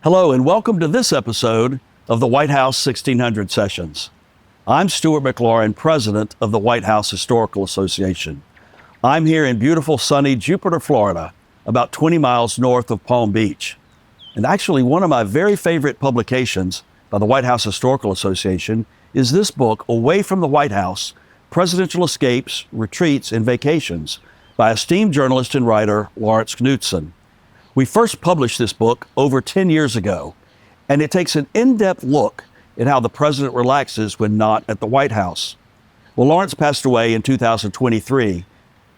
Hello and welcome to this episode of the White House 1600 Sessions. I'm Stuart McLaurin, President of the White House Historical Association. I'm here in beautiful sunny Jupiter, Florida, about 20 miles north of Palm Beach. And actually one of my very favorite publications by the White House Historical Association is this book, Away from the White House, Presidential Escapes, Retreats, and Vacations by esteemed journalist and writer Lawrence Knutson. We first published this book over 10 years ago, and it takes an in-depth look at how the president relaxes when not at the White House. Well, Lawrence passed away in 2023,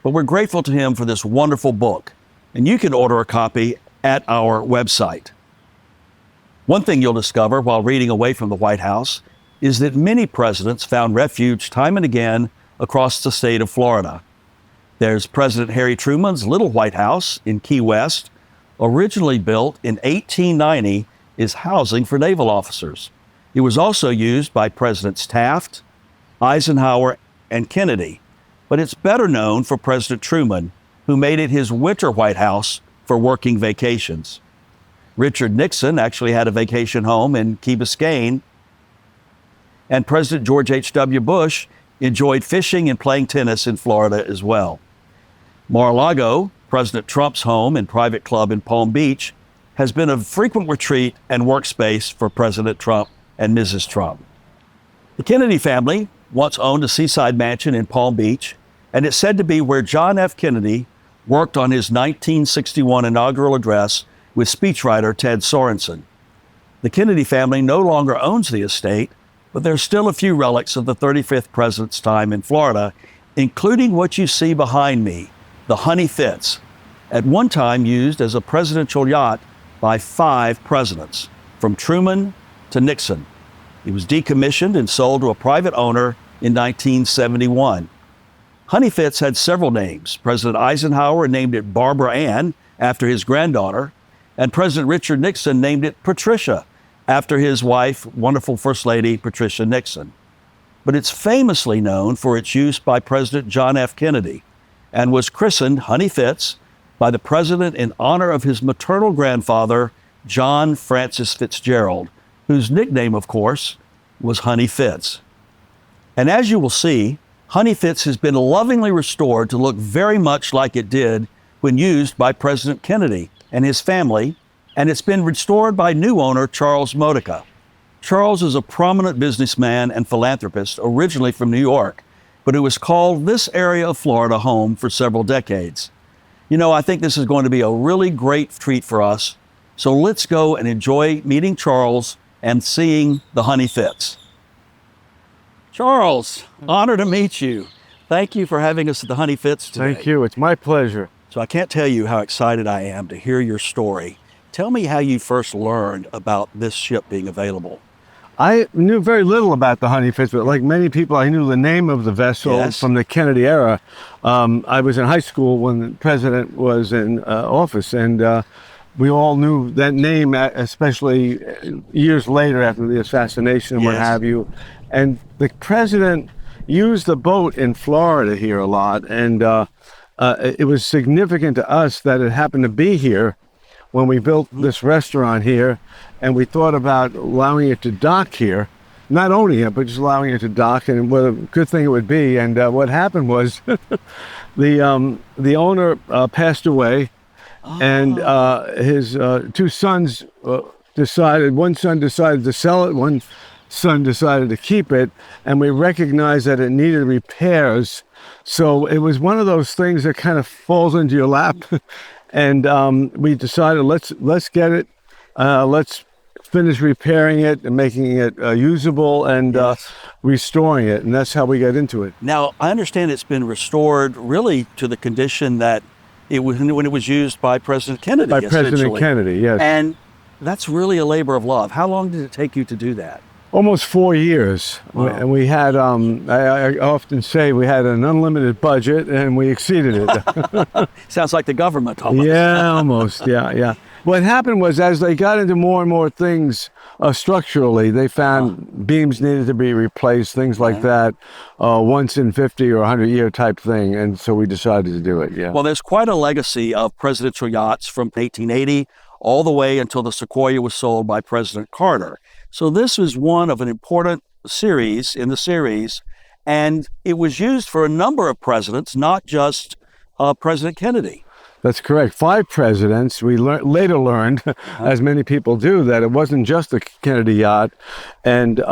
but we're grateful to him for this wonderful book, and you can order a copy at our website. One thing you'll discover while reading Away from the White House is that many presidents found refuge time and again across the state of Florida. There's President Harry Truman's Little White House in Key West, originally built in 1890 as housing for naval officers. It was also used by Presidents Taft, Eisenhower, and Kennedy, but it's better known for President Truman, who made it his winter White House for working vacations. Richard Nixon actually had a vacation home in Key Biscayne, and President George H.W. Bush enjoyed fishing and playing tennis in Florida as well. Mar-a-Lago, President Trump's home and private club in Palm Beach, has been a frequent retreat and workspace for President Trump and Mrs. Trump. The Kennedy family once owned a seaside mansion in Palm Beach, and it's said to be where John F. Kennedy worked on his 1961 inaugural address with speechwriter Ted Sorensen. The Kennedy family no longer owns the estate, but there's still a few relics of the 35th president's time in Florida, including what you see behind me, the Honey Fitz, at one time used as a presidential yacht by 5 presidents, from Truman to Nixon. It was decommissioned and sold to a private owner in 1971. Honey Fitz had several names. President Eisenhower named it Barbara Ann after his granddaughter, and President Richard Nixon named it Patricia after his wife, wonderful First Lady Patricia Nixon. But it's famously known for its use by President John F. Kennedy, and was christened Honey Fitz by the president in honor of his maternal grandfather, John Francis Fitzgerald, whose nickname, of course, was Honey Fitz. And as you will see, Honey Fitz has been lovingly restored to look very much like it did when used by President Kennedy and his family, and it's been restored by new owner Charles Modica. Charles is a prominent businessman and philanthropist originally from New York, but who has called this area of Florida home for several decades. You know, I think this is going to be a really great treat for us, so let's go and enjoy meeting Charles and seeing the Honey Fitz. Charles, honor to meet you. Thank you for having us at the Honey Fitz today. Thank you, it's my pleasure. So I can't tell you how excited I am to hear your story. Tell me how you first learned about this ship being available. I knew very little about the Honey Fitz, but like many people, I knew the name of the vessel Yes. from the Kennedy era. I was in high school when the president was in office, and we all knew that name, especially years later after the assassination and what Yes. have you. And the president used the boat in Florida here a lot, and it was significant to us that it happened to be here when we built this restaurant here, and we thought about allowing it to dock here, not owning it, but just allowing it to dock, and what a good thing it would be. And what happened was the owner passed away, and his 2 sons decided, one son decided to sell it, one son decided to keep it, and we recognized that it needed repairs. So it was one of those things that kind of falls into your lap. And we decided, let's get it, let's finish repairing it and making it usable and restoring it. And that's how we got into it. Now, I understand it's been restored really to the condition that it was when it was used by President Kennedy. By President Kennedy, yes. And that's really a labor of love. How long did it take you to do that? Almost 4 years. Wow. And we had, I often say we had an unlimited budget and we exceeded it. Sounds like the government almost. Yeah, almost, yeah. What happened was, as they got into more and more things structurally, they found beams needed to be replaced, things like that, once in 50 or 100 year type thing. And so we decided to do it, yeah. Well, there's quite a legacy of presidential yachts from 1880 all the way until the Sequoia was sold by President Carter. So this is one of an important series in the series, and it was used for a number of presidents, not just President Kennedy. That's correct. 5 presidents. We later learned, as many people do, that it wasn't just a Kennedy yacht. And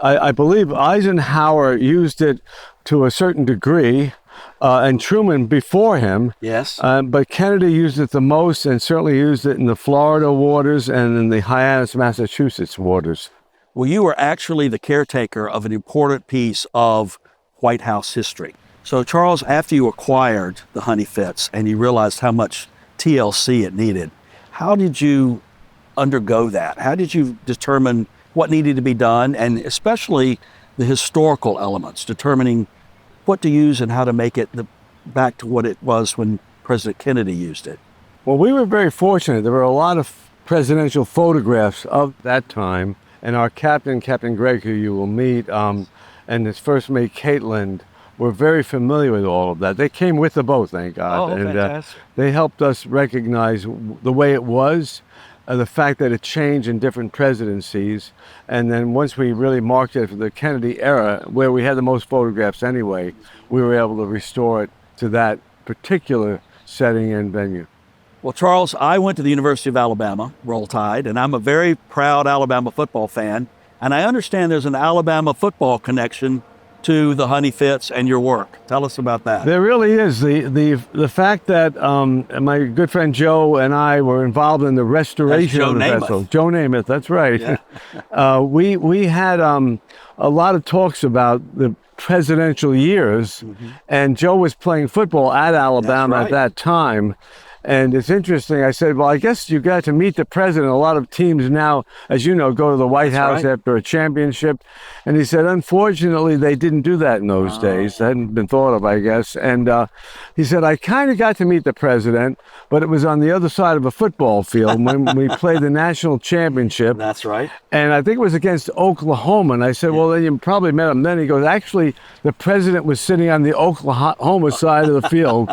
I believe Eisenhower used it to a certain degree, and Truman before him. Yes. But Kennedy used it the most, and certainly used it in the Florida waters and in the Hyannis, Massachusetts waters. Well, you were actually the caretaker of an important piece of White House history. So, Charles, after you acquired the Honey Fitz and you realized how much TLC it needed, how did you undergo that? How did you determine what needed to be done, and especially the historical elements, determining what to use and how to make it back to what it was when President Kennedy used it? Well, we were very fortunate. There were a lot of presidential photographs of that time, and our captain, Captain Gregg, who you will meet, and his first mate, Caitlin, were very familiar with all of that. They came with the boat, thank God. Oh, and fantastic. They helped us recognize the way it was, the fact that it changed in different presidencies. And then once we really marked it for the Kennedy era, where we had the most photographs anyway, we were able to restore it to that particular setting and venue. Well, Charles, I went to the University of Alabama, Roll Tide, and I'm a very proud Alabama football fan. And I understand there's an Alabama football connection to the Honey Fitz and your work. Tell us about that. There really is. The fact that my good friend Joe and I were involved in the restoration of the vessel. Joe Namath, that's right. Yeah. We had a lot of talks about the presidential years, and Joe was playing football at Alabama at that time. And it's interesting. I said, well, I guess you got to meet the president. A lot of teams now, as you know, go to the White House after a championship. And he said, unfortunately, they didn't do that in those days. That hadn't been thought of, I guess. And he said, I kind of got to meet the president, but it was on the other side of a football field when we played the national championship. That's right. And I think it was against Oklahoma. And I said, well, then you probably met him then. He goes, actually, the president was sitting on the Oklahoma side of the field.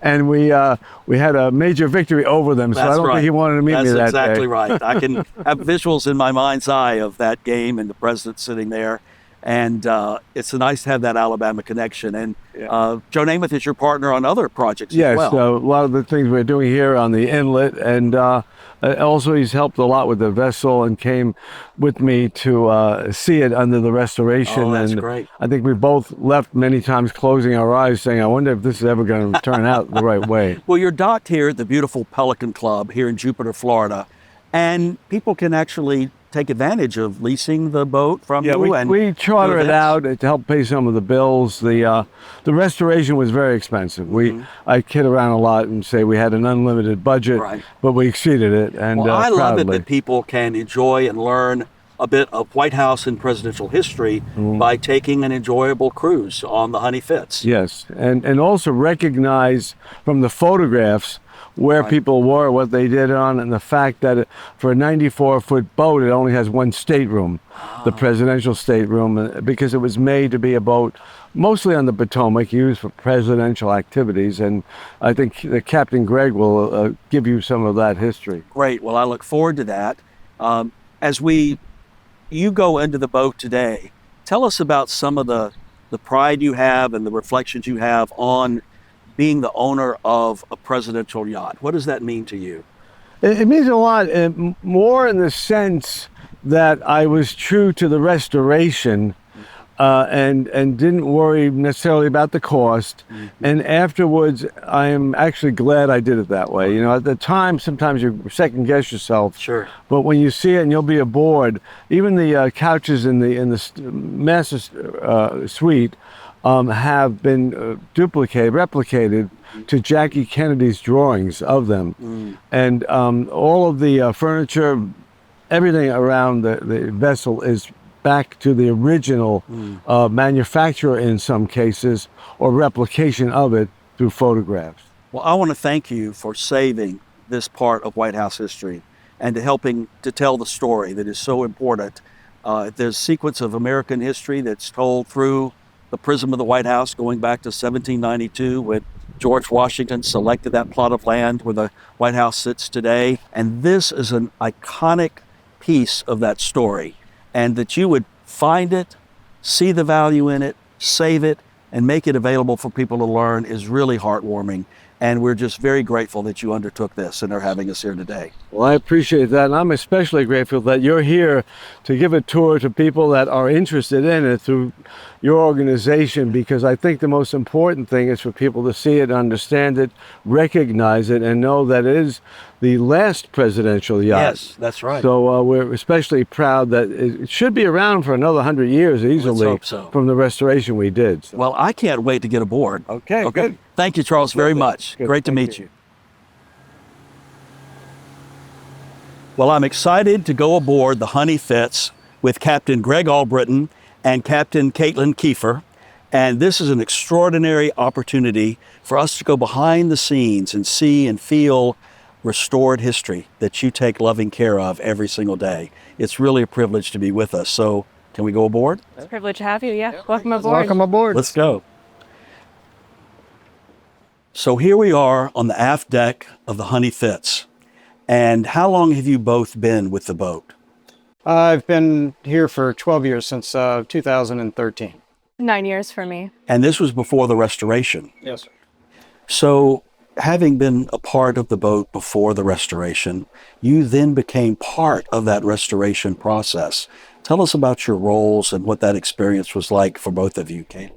And we had a major victory over them. So I don't think he wanted to meet me that day. That's exactly right. I can have visuals in my mind's eye of that game and the president sitting there. And it's nice to have that Alabama connection. And Joe Namath is your partner on other projects as well. Yes, a lot of the things we're doing here on the inlet. And also he's helped a lot with the vessel and came with me to see it under the restoration. Oh, that's and great. I think we both left many times closing our eyes saying, I wonder if this is ever going to turn out the right way. Well, you're docked here at the beautiful Pelican Club here in Jupiter, Florida. And people can actually take advantage of leasing the boat from you. We charter it out to help pay some of the bills. The restoration was very expensive. I kid around a lot and say we had an unlimited budget, but we exceeded it. And well, I love it that people can enjoy and learn a bit of White House and presidential history by taking an enjoyable cruise on the Honey Fitz. Yes, and also recognize from the photographs where people were, what they did on, and the fact that for a 94-foot boat, it only has one stateroom, the presidential stateroom, because it was made to be a boat mostly on the Potomac, used for presidential activities. And I think the Captain Gregg will give you some of that history. Great. Well, I look forward to that. As you go into the boat today, tell us about some of the pride you have and the reflections you have on being the owner of a presidential yacht. What does that mean to you? It means a lot, more in the sense that I was true to the restoration and didn't worry necessarily about the cost. And afterwards, I am actually glad I did it that way. You know, at the time, sometimes you second guess yourself. Sure. But when you see it and you'll be aboard, even the couches in the master suite have been replicated to Jackie Kennedy's drawings of them. And all of the furniture, everything around the vessel is back to the original manufacturer in some cases, or replication of it through photographs. Well, I want to thank you for saving this part of White House history and to helping to tell the story that is so important. There's a sequence of American history that's told through the prism of the White House, going back to 1792 when George Washington selected that plot of land where the White House sits today. And this is an iconic piece of that story. And that you would find it, see the value in it, save it, and make it available for people to learn is really heartwarming. And we're just very grateful that you undertook this and are having us here today. Well, I appreciate that. And I'm especially grateful that you're here to give a tour to people that are interested in it through your organization, because I think the most important thing is for people to see it, understand it, recognize it, and know that it is the last presidential yacht. Yes, that's right. So we're especially proud that it should be around for another 100 years easily. Let's hope so. From the restoration we did. So. Well, I can't wait to get aboard. Okay, good. Thank you, Charles, very much. Good. Great to Thank meet you. Well, I'm excited to go aboard the Honey Fitz with Captain Greg Albritton and Captain Caitlin Kiefer. And this is an extraordinary opportunity for us to go behind the scenes and see and feel restored history that you take loving care of every single day. It's really a privilege to be with us. So can we go aboard? It's a privilege to have you. Yeah. Welcome aboard. Welcome aboard. Let's go. So here we are on the aft deck of the Honey Fitz. And how long have you both been with the boat? I've been here for 12 years, since 2013. 9 years for me. And this was before the restoration. Yes, sir. So having been a part of the boat before the restoration, you then became part of that restoration process. Tell us about your roles and what that experience was like for both of you, Kate.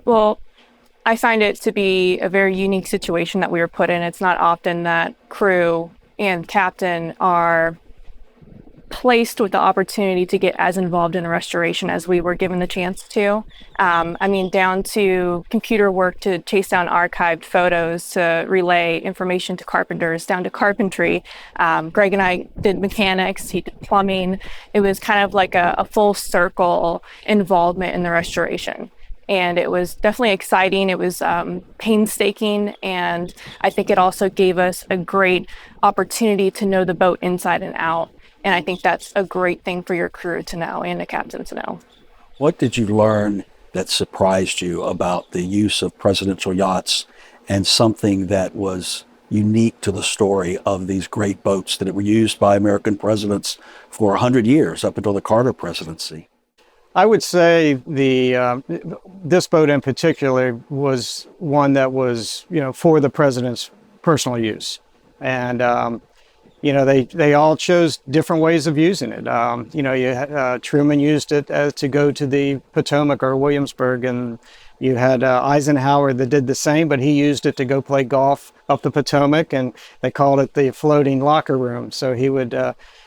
Well, I find it to be a very unique situation that we were put in. It's not often that crew and captain are placed with the opportunity to get as involved in a restoration as we were given the chance to. Down to computer work to chase down archived photos, to relay information to carpenters, down to carpentry. Greg and I did mechanics, he did plumbing. It was kind of like a full circle involvement in the restoration. And it was definitely exciting. It was painstaking. And I think it also gave us a great opportunity to know the boat inside and out. And I think that's a great thing for your crew to know and the captain to know. What did you learn that surprised you about the use of presidential yachts and something that was unique to the story of these great boats that were used by American presidents for 100 years up until the Carter presidency? I would say this boat in particular was one that was, for the president's personal use. And, they all chose different ways of using it. Truman used it to go to the Potomac or Williamsburg, and you had Eisenhower that did the same, but he used it to go play golf up the Potomac, and they called it the floating locker room. So he would,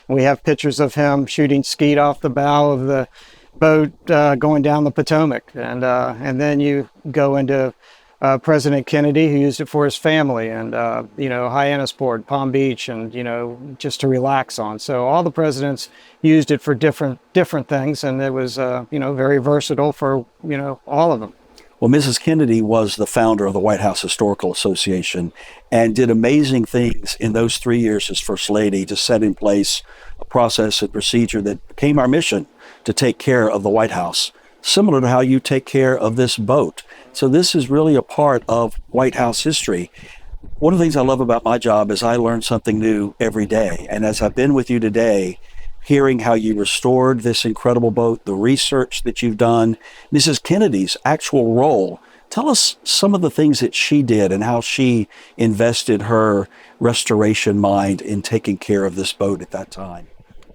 we have pictures of him shooting skeet off the bow of the boat going down the Potomac. And then you go into President Kennedy, who used it for his family, and Hyannisport, Palm Beach, and just to relax on. So all the presidents used it for different things, and it was very versatile for all of them. Well, Mrs. Kennedy was the founder of the White House Historical Association and did amazing things in those 3 years as First Lady to set in place a process and procedure that became our mission to take care of the White House, similar to how you take care of this boat. So this is really a part of White House history. One of the things I love about my job is I learn something new every day. And as I've been with you today, hearing how you restored this incredible boat, the research that you've done, Mrs. Kennedy's actual role, tell us some of the things that she did and how she invested her restoration mind in taking care of this boat at that time.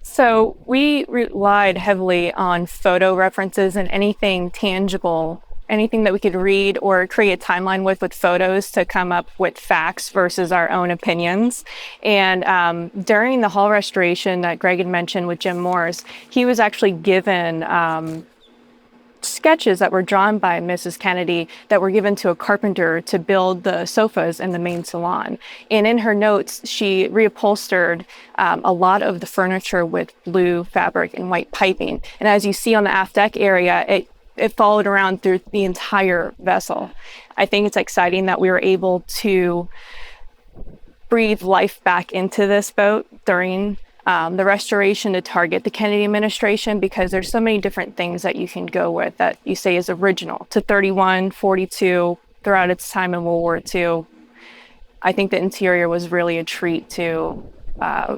So we relied heavily on photo references and anything tangible, anything that we could read or create a timeline with photos to come up with facts versus our own opinions. And during the hull restoration that Greg had mentioned with Jim Morse, he was actually given sketches that were drawn by Mrs. Kennedy that were given to a carpenter to build the sofas in the main salon. And in her notes, she reupholstered a lot of the furniture with blue fabric and white piping. And as you see on the aft deck area, it followed around through the entire vessel. I think it's exciting that we were able to breathe life back into this boat during the restoration to target the Kennedy administration, because there's so many different things that you can go with that you say is original to 31, 42, throughout its time in World War II. I think the interior was really a treat to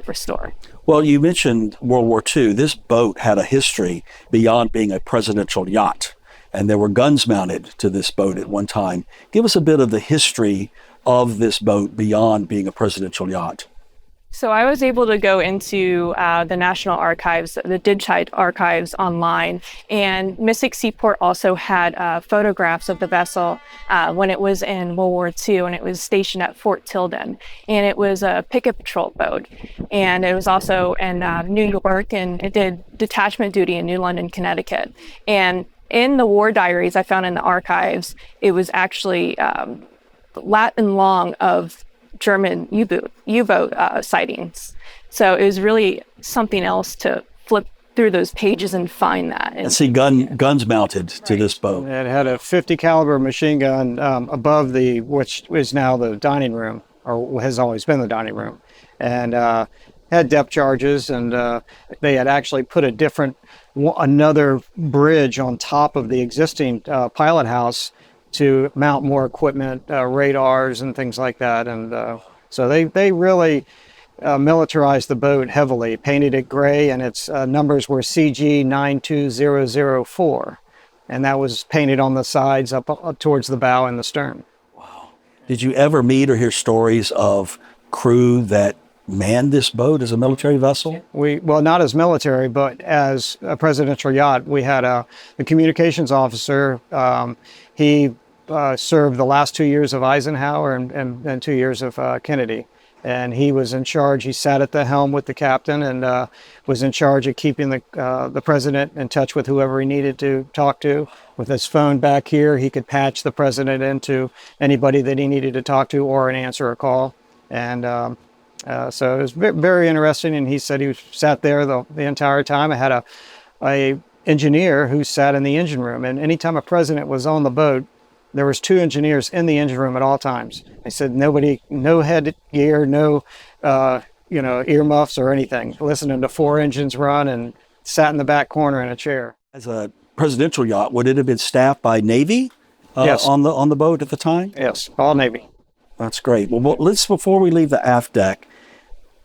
restore. Well, you mentioned World War II. This boat had a history beyond being a presidential yacht, and there were guns mounted to this boat at one time. Give us a bit of the history of this boat beyond being a presidential yacht. So I was able to go into the National Archives, the Digitized Archives online, and Mystic Seaport also had photographs of the vessel when it was in World War II, and it was stationed at Fort Tilden. And it was a picket patrol boat, and it was also in New York, and it did detachment duty in New London, Connecticut. And in the war diaries I found in the archives, it was actually lat and long of German U-boat sightings. So it was really something else to flip through those pages and find that. And see guns mounted to this boat. It had a 50 caliber machine gun above which is now the dining room, or has always been the dining room, and had depth charges, and they had actually put another bridge on top of the existing pilot house to mount more equipment, radars and things like that. And so they really militarized the boat heavily, painted it gray, and its numbers were CG 92004. And that was painted on the sides up towards the bow and the stern. Did you ever meet or hear stories of crew that manned this boat as a military vessel? Well, not as military, but as a presidential yacht. We had the communications officer. He served the last 2 years of Eisenhower and 2 years of Kennedy. And he was in charge. He sat at the helm with the captain and was in charge of keeping the president in touch with whoever he needed to talk to. With his phone back here, he could patch the president into anybody that he needed to talk to or answer a call. And so it was very interesting. And he said he sat there the entire time. I had a engineer who sat in the engine room. And anytime a president was on the boat, there was 2 engineers in the engine room at all times. They said no headgear, no earmuffs or anything, listening to 4 engines run, and sat in the back corner in a chair. As a presidential yacht, would it have been staffed by Navy Yes. on the boat at the time? Yes, all Navy. That's great. Well, before we leave the aft deck,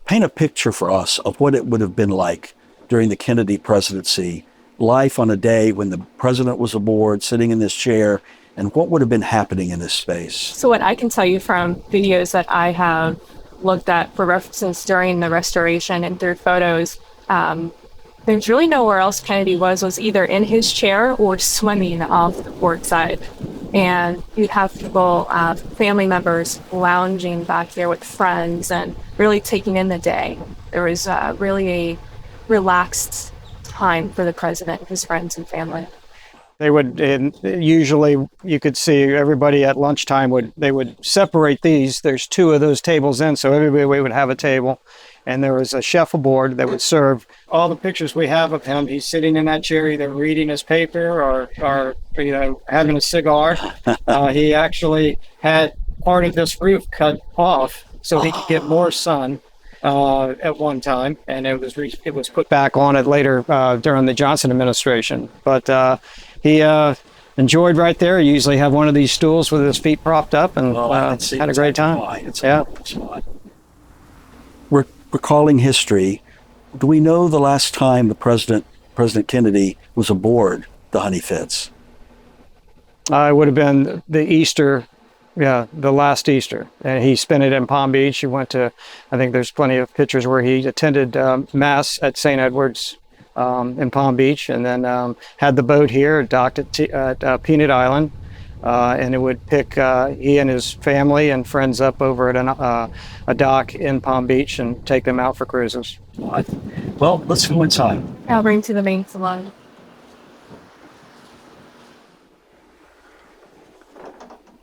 paint a picture for us of what it would have been like during the Kennedy presidency, life on a day when the president was aboard, sitting in this chair, and what would have been happening in this space? So what I can tell you from videos that I have looked at for references during the restoration and through photos, there's really nowhere else Kennedy was either in his chair or swimming off the port side. And you'd have people, family members, lounging back there with friends and really taking in the day. There was really a relaxed time for the president and his friends and family. They would, and usually you could see everybody at lunchtime they would separate these. There's 2 of those tables in, so everybody would have a table. And there was a chef aboard that would serve all the pictures we have of him. He's sitting in that chair, either reading his paper or having a cigar. He actually had part of this roof cut off so he could get more sun at one time, and it was put back on it later during the Johnson administration. But he enjoyed right there. He usually have one of these stools with his feet propped up, and had a great time. We're recalling history. Do we know the last time President Kennedy was aboard the Honey Fitz? It would have been the Easter, the last Easter. And he spent it in Palm Beach. He went to, I think there's plenty of pictures where he attended Mass at St. Edward's in Palm Beach, and then had the boat here, docked at Peanut Island. And it would pick he and his family and friends up over at a dock in Palm Beach and take them out for cruises. Well, let's go inside. I'll bring to the main salon.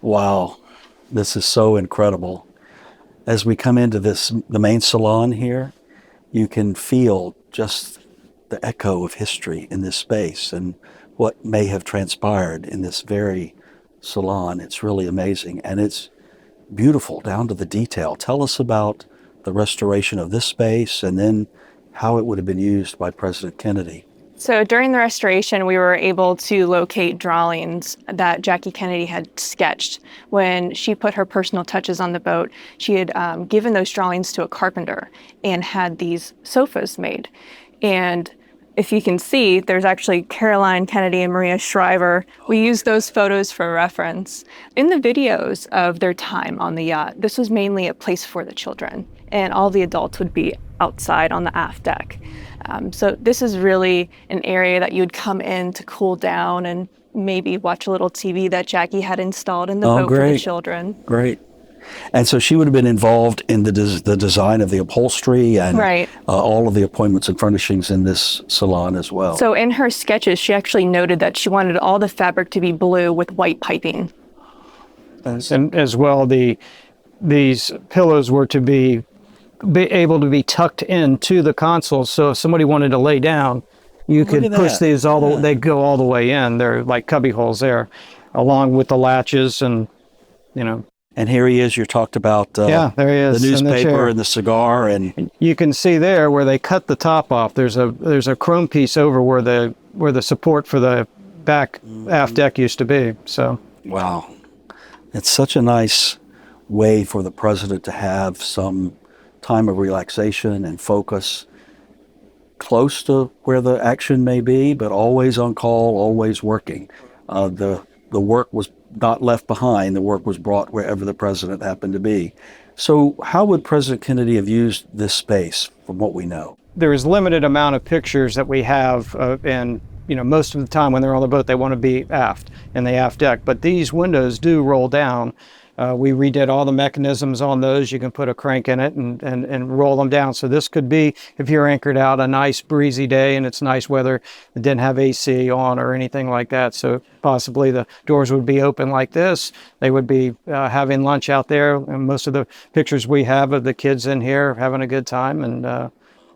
Wow, this is so incredible. As we come into the main salon here, you can feel just the echo of history in this space and what may have transpired in this very salon. It's really amazing, and it's beautiful down to the detail. Tell us about the restoration of this space and then how it would have been used by President Kennedy. So during the restoration, we were able to locate drawings that Jackie Kennedy had sketched. When she put her personal touches on the boat, she had given those drawings to a carpenter and had these sofas made. And if you can see, there's actually Caroline Kennedy and Maria Shriver. We used those photos for reference. In the videos of their time on the yacht, this was mainly a place for the children, and all the adults would be outside on the aft deck. So this is really an area that you'd come in to cool down and maybe watch a little TV that Jackie had installed in the boat for the great. children. Great. And so she would have been involved in the design of the upholstery and Right. all of the appointments and furnishings in this salon as well. So in her sketches, she actually noted that she wanted all the fabric to be blue with white piping. And as well, these pillows were to be able to be tucked into the console. So if somebody wanted to lay down, you could at push that. these they go all the way in. They're like cubby holes there, along with the latches and, you know. And here he is. You talked about Yeah, there he is, the in the newspaper chair. and the cigar, and You can see there where they cut the top off. There's a chrome piece over where the support for the back aft deck used to be. So wow, it's such a nice way for the president to have some time of relaxation and focus close to where the action may be, but always on call, always working. The work was not left behind. The work was brought wherever the president happened to be. So how would President Kennedy have used this space from what we know? there is limited amount of pictures that we have, and most of the time when they're on the boat, they want to be aft in the aft deck. But these windows do roll down. We redid all the mechanisms on those. You can put a crank in it and roll them down. So this could be, if you're anchored out, a nice breezy day and it's nice weather, it didn't have AC on or anything like that. So possibly the doors would be open like this. They would be having lunch out there. And most of the pictures we have of the kids in here having a good time. And,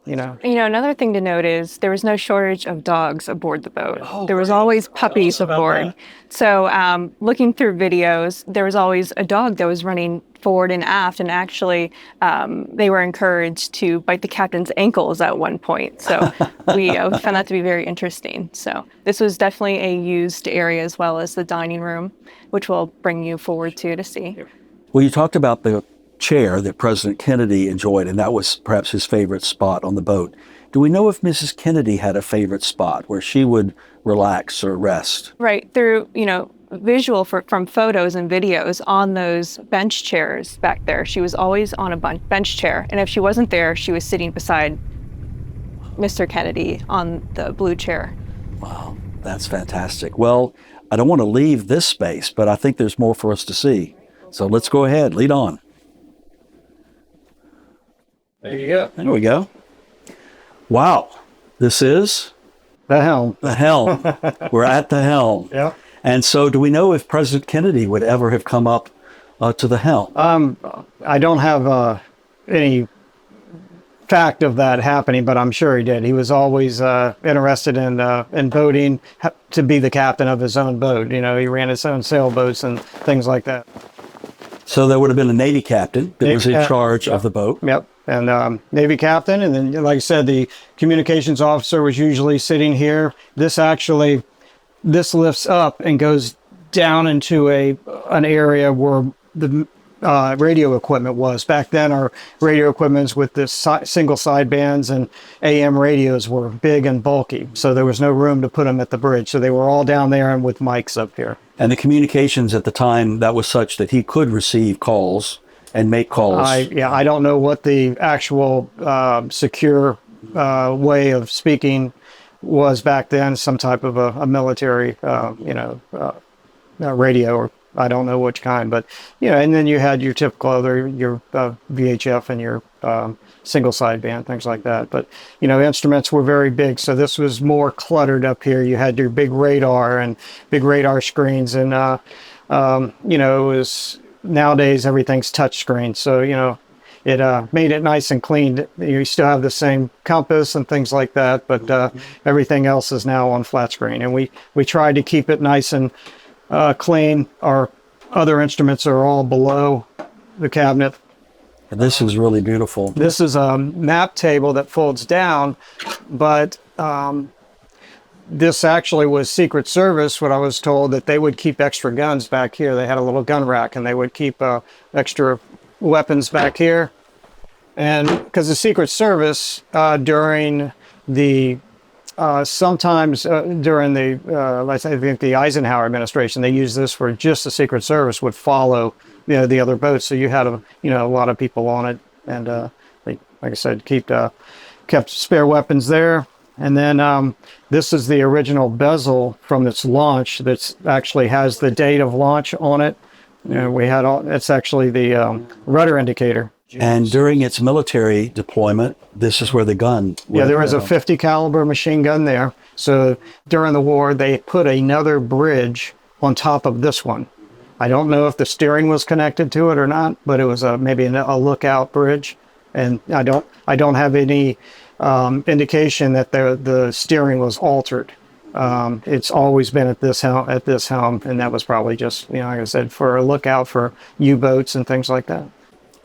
another thing to note is there was no shortage of dogs aboard the boat. There was always puppies aboard. So looking through videos, there was always a dog that was running forward and aft, and actually they were encouraged to bite the captain's ankles at one point. So we found that to be very interesting. So this was definitely a used area, as well as the dining room, which we'll bring you forward to see. Well, you talked about the chair that President Kennedy enjoyed, and that was perhaps his favorite spot on the boat. Do we know if Mrs. Kennedy had a favorite spot where she would relax or rest? Right, through, visual from photos and videos on those bench chairs back there. She was always on a bench chair, and if she wasn't there, she was sitting beside Mr. Kennedy on the blue chair. Wow, that's fantastic. Well, I don't want to leave this space, but I think there's more for us to see. So let's go ahead, lead on. there you go. There we go. Wow, this is The helm. the helm. We're at the helm. Yeah. And so do we know if President Kennedy would ever have come up to the helm? I don't have any fact of that happening, but I'm sure he did. He was always interested in boating, to be the captain of his own boat. He ran his own sailboats and things like that. So there would have been a Navy captain that was in Yeah. charge of the boat. Yep. And Navy captain. And then, like I said, the communications officer was usually sitting here. This lifts up and goes down into an area where the radio equipment was. Back then, our radio equipments with the single sidebands and AM radios were big and bulky. So there was no room to put them at the bridge. So they were all down there and with mics up here. And the communications at the time, that was such that he could receive calls and make calls. I don't know what the actual secure way of speaking was back then. Some type of a military, radio, or I don't know which kind. But and then you had your typical your VHF and your single sideband, things like that. But instruments were very big, so this was more cluttered up here. You had your big radar screens, and it was. Nowadays, everything's touch screen, so it made it nice and clean. You still have the same compass and things like that, but everything else is now on flat screen. And we tried to keep it nice and clean. Our other instruments are all below the cabinet. And this is really beautiful. This is a map table that folds down, but this actually was Secret Service. What I was told, that they would keep extra guns back here. They had a little gun rack, and they would keep extra weapons back here. And because the Secret Service during the sometimes during the I think the Eisenhower administration, they used this for just the Secret Service would follow the other boats. So you had a lot of people on it, and they, like I said, kept spare weapons there. And then this is the original bezel from its launch that actually has the date of launch on it. We had it's actually the rudder indicator. And during its military deployment, this is where the gun. Yeah, there was a 50 caliber machine gun there. So during the war, they put another bridge on top of this one. I don't know if the steering was connected to it or not, but it was maybe a lookout bridge. And I don't have any indication that the steering was altered. It's always been at this helm, and that was probably just, like I said, for a lookout for U-boats and things like that.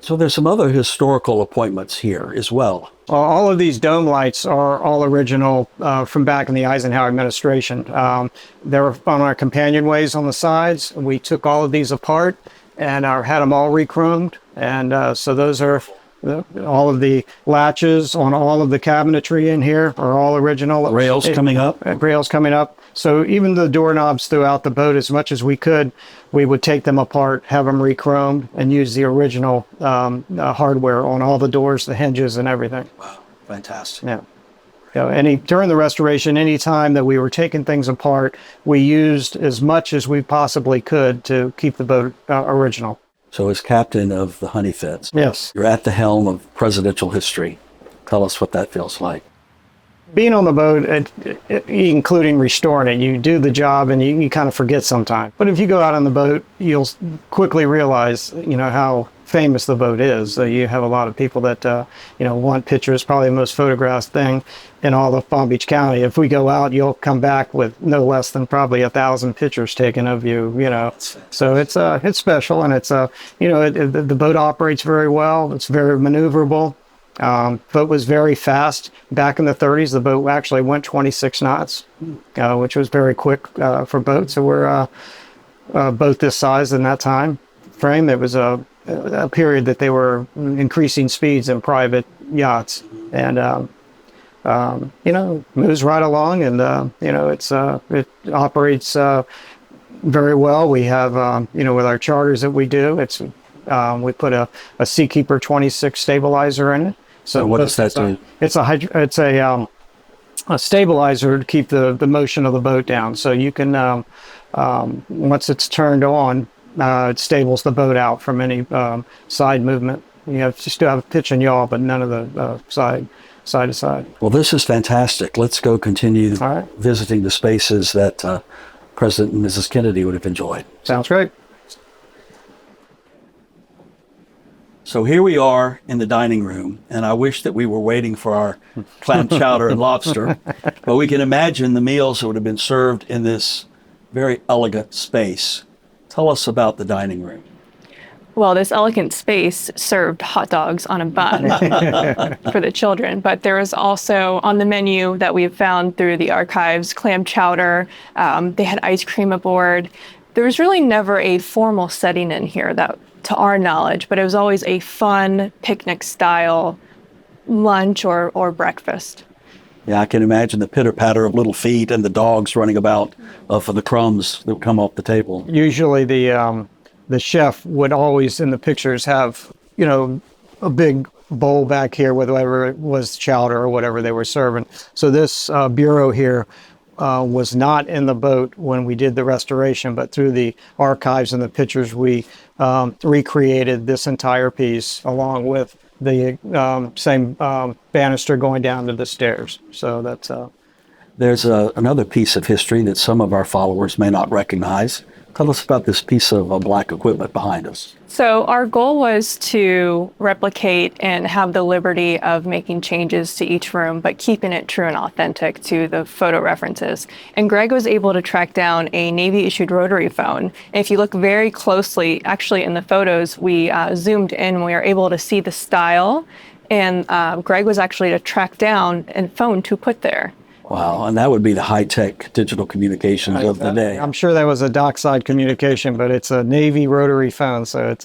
So there's some other historical appointments here as well. All of these dome lights are all original from back in the Eisenhower administration. They're on our companionways on the sides. We took all of these apart and had them all re-chromed. And so those are all of the latches on all of the cabinetry in here are all original. Rails coming up. Rails coming up. So even the doorknobs throughout the boat, as much as we could, we would take them apart, have them re-chromed, and use the original hardware on all the doors, the hinges, and everything. Wow, fantastic. Yeah. During the restoration, any time that we were taking things apart, we used as much as we possibly could to keep the boat original. So as captain of the Honey Fits, yes, you're at the helm of presidential history. Tell us what that feels like. Being on the boat, including restoring it, you do the job and you kind of forget sometimes. But if you go out on the boat, you'll quickly realize, how famous the boat is. You have a lot of people that, want pictures, probably the most photographed thing in all of Palm Beach County. If we go out, you'll come back with no less than probably 1,000 pictures taken of you, So it's special, and it's, the boat operates very well. It's very maneuverable. Boat was very fast. Back in the 30s, the boat actually went 26 knots, which was very quick for boats. So we're boat this size in that time frame. It was a period that they were increasing speeds in private yachts, and moves right along, and it operates very well. We have with our charters that we do, we put a Seakeeper 26 stabilizer in it. So what does that do? It's a stabilizer to keep the motion of the boat down. So you can once it's turned on, it stables the boat out from any side movement. You still have a pitch and yaw, but none of the side to side. Well, this is fantastic. Let's go continue visiting the spaces that President and Mrs. Kennedy would have enjoyed. Sounds great. So here we are in the dining room, and I wish that we were waiting for our clam chowder and lobster, but we can imagine the meals that would have been served in this very elegant space. Tell us about the dining room. Well, this elegant space served hot dogs on a bun for the children, but there is also on the menu that we've found through the archives, clam chowder. They had ice cream aboard. There was really never a formal setting in here that, to our knowledge, but it was always a fun picnic style lunch or breakfast. Yeah, I can imagine the pitter patter of little feet and the dogs running about for the crumbs that would come off the table. Usually the chef would always in the pictures have, a big bowl back here with whatever it was, chowder or whatever they were serving. So this bureau here was not in the boat when we did the restoration, but through the archives and the pictures, we recreated this entire piece along with the same banister going down to the stairs. So that's... There's another piece of history that some of our followers may not recognize. Tell us about this piece of black equipment behind us. So our goal was to replicate and have the liberty of making changes to each room, but keeping it true and authentic to the photo references. And Greg was able to track down a Navy-issued rotary phone. And if you look very closely, actually in the photos, we zoomed in and we were able to see the style. And Greg was actually to track down a phone to put there. Wow, and that would be the high-tech digital communications of the day. I'm sure that was a dockside communication, but it's a Navy rotary phone, so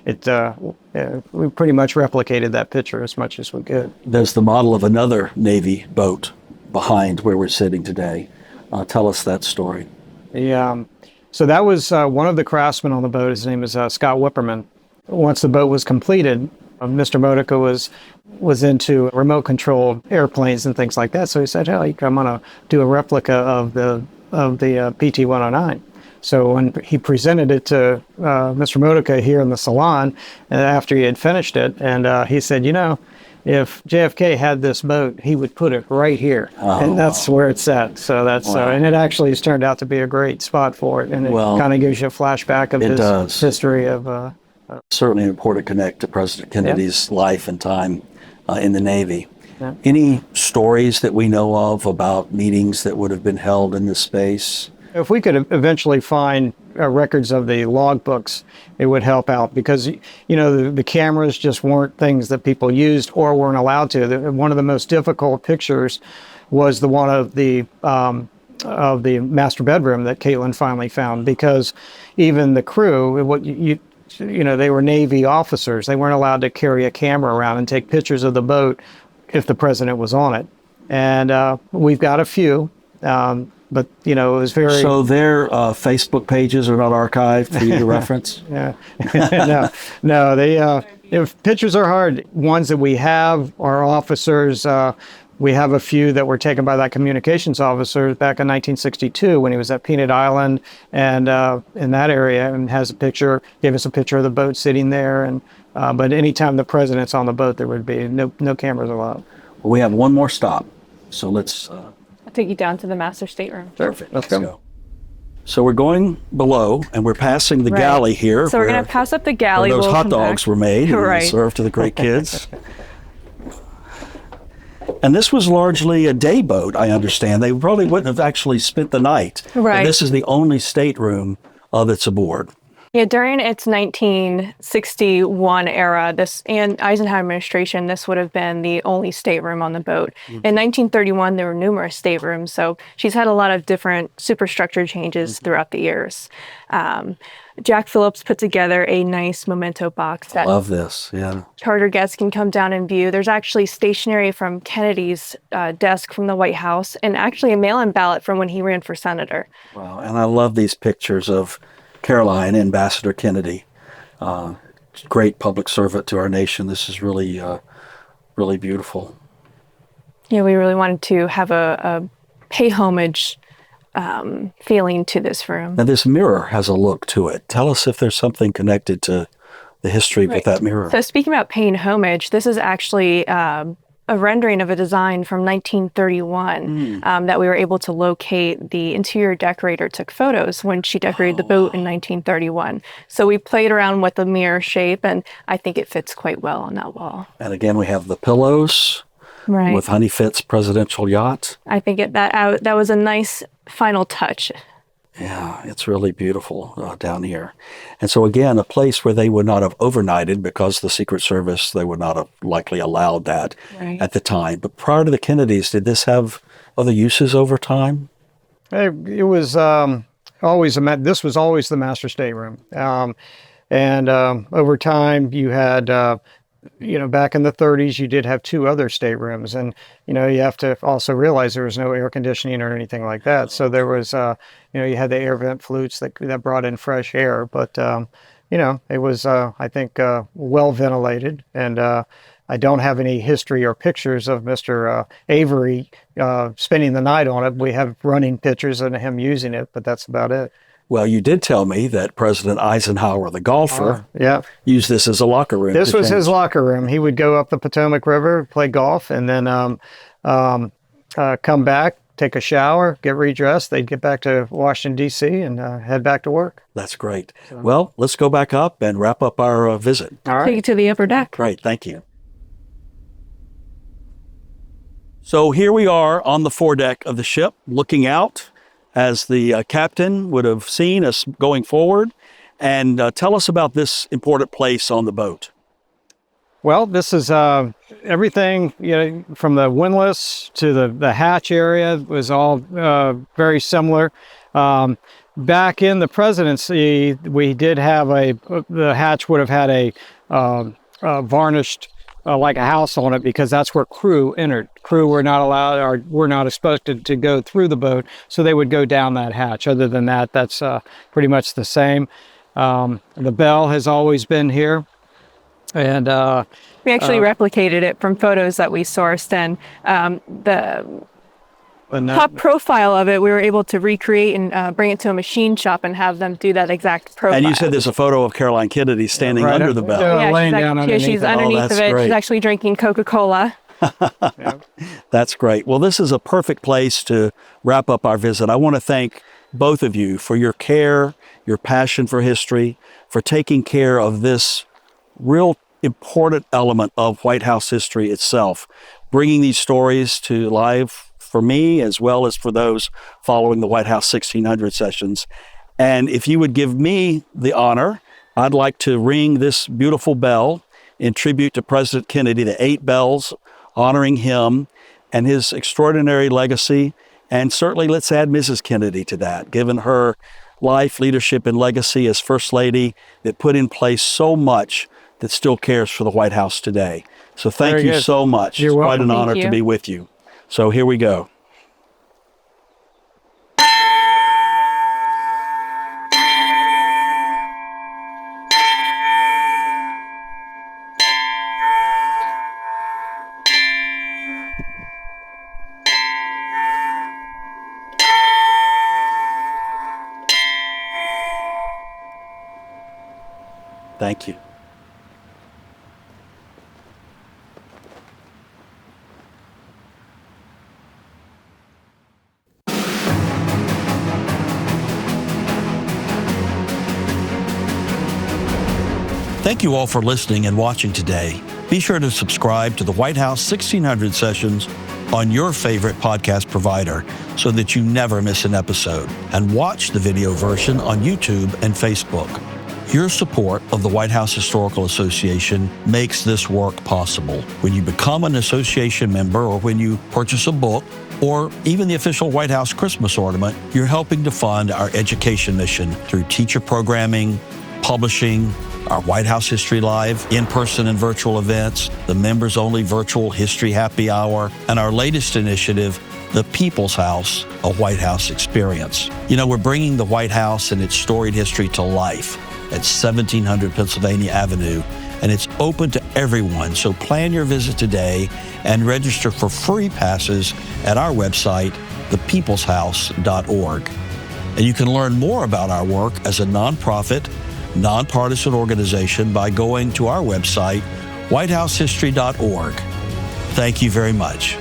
we pretty much replicated that picture as much as we could. There's the model of another Navy boat behind where we're sitting today. Tell us that story. So that was one of the craftsmen on the boat. His name is Scott Whipperman. Once the boat was completed, Mr. Modica was into remote control airplanes and things like that. So he said, "Oh, I'm going to do a replica of the PT-109." So when he presented it to Mr. Modica here in the salon, after he had finished it, and he said, if JFK had this boat, he would put it right here, and that's where it's at. So that's and it actually has turned out to be a great spot for it, and it kind of gives you a flashback of his history of. Certainly an important connect to President Kennedy's life and time in the Navy. Yeah. Any stories that we know of about meetings that would have been held in this space? If we could eventually find records of the logbooks, it would help out because, the cameras just weren't things that people used or weren't allowed to. One of the most difficult pictures was the one of the master bedroom that Caitlin finally found, because even the crew, they were Navy officers. They weren't allowed to carry a camera around and take pictures of the boat if the president was on it. And we've got a few, but it was very. So their Facebook pages are not archived for you to reference? Yeah, no. If pictures are hard. Ones that we have are officers. We have a few that were taken by that communications officer back in 1962 when he was at Peanut Island and in that area, and gave us a picture of the boat sitting there. And but anytime the president's on the boat, there would be no cameras allowed. Well, we have one more stop, so let's. I'll take you down to the master stateroom. Perfect. Let's go. So we're going below, and we're passing the galley here. So we're going to pass up the galley. Where those hot dogs were made and served to the great kids. And this was largely a day boat, I understand. They probably wouldn't have actually spent the night. Right. But this is the only stateroom that's aboard. Yeah, during its 1961 era, and Eisenhower administration, this would have been the only stateroom on the boat. In 1931, there were numerous staterooms, so she's had a lot of different superstructure changes throughout the years. Jack Phillips put together a nice memento box that love this, yeah. Charter guests can come down and view. There's actually stationery from Kennedy's desk from the White House, and actually a mail-in ballot from when he ran for senator. Wow, and I love these pictures of Caroline, Ambassador Kennedy, great public servant to our nation. This is really, really beautiful. Yeah, we really wanted to have a pay homage feeling to this room. Now, this mirror has a look to it. Tell us if there's something connected to the history with that mirror. So speaking about paying homage, this is actually a rendering of a design from 1931 that we were able to locate. The interior decorator took photos when she decorated the boat in 1931. So we played around with the mirror shape, and I think it fits quite well on that wall. And again, we have the pillows with Honey Fitt's presidential yacht. I think that was a nice final touch. Yeah, it's really beautiful down here. And so again, a place where they would not have overnighted because the Secret Service, they would not have likely allowed that at the time. But prior to the Kennedys, did this have other uses over time? It was this was always the master stateroom. And over time you had, back in the 30s, you did have two other staterooms, and you have to also realize there was no air conditioning or anything like that. So there was, you had the air vent flutes that brought in fresh air, but it was, I think, well ventilated. And I don't have any history or pictures of Mr. Avery spending the night on it. We have running pictures of him using it, but that's about it. Well, you did tell me that President Eisenhower, the golfer, used this as a locker room. This was his locker room. He would go up the Potomac River, play golf, and then come back, take a shower, get redressed. They'd get back to Washington, D.C., and head back to work. That's great. Well, let's go back up and wrap up our visit. All right. Take you to the upper deck. Great, thank you. So here we are on the foredeck of the ship, looking out as the captain would have seen us going forward. And tell us about this important place on the boat. Well, this is everything, from the windlass to the hatch area was all very similar. Back in the presidency, we did have the hatch would have had a varnished, like a house on it, because that's where crew entered. Crew were not allowed, or were not expected to go through the boat, so they would go down that hatch. Other than that, that's pretty much the same. The bell has always been here. And We actually replicated it from photos that we sourced, and the top profile of it, we were able to recreate and bring it to a machine shop and have them do that exact profile. And you said there's a photo of Caroline Kennedy standing Right under the bell. Yeah, laying she's, down she's underneath it. underneath that's of it. great. She's actually drinking Coca-Cola. That's great. Well, this is a perfect place to wrap up our visit. I want to thank both of you for your care, your passion for history, for taking care of this real important element of White House history itself, bringing these stories to life for me as well as for those following the White House 1600 sessions. And if you would give me the honor, I'd like to ring this beautiful bell in tribute to President Kennedy, the 8 bells honoring him and his extraordinary legacy. And certainly let's add Mrs. Kennedy to that, given her life, leadership, and legacy as First Lady that put in place so much that still cares for the White House today. So thank Very you good. so much. You're It's quite welcome. an honor Thank to you. be with you. So here we go. Thank you. Thank you all for listening and watching today. Be sure to subscribe to the White House 1600 sessions on your favorite podcast provider so that you never miss an episode, and watch the video version on YouTube and Facebook. Your support of the White House Historical Association makes this work possible. When you become an association member, or when you purchase a book, or even the official White House Christmas ornament, you're helping to fund our education mission through teacher programming, publishing, our White House History Live, in-person and virtual events, the members-only virtual History Happy Hour, and our latest initiative, the People's House, a White House experience. You know, we're bringing the White House and its storied history to life at 1700 Pennsylvania Avenue, and it's open to everyone. So plan your visit today and register for free passes at our website, thepeopleshouse.org. And you can learn more about our work as a nonprofit, nonpartisan organization by going to our website, whitehousehistory.org. Thank you very much.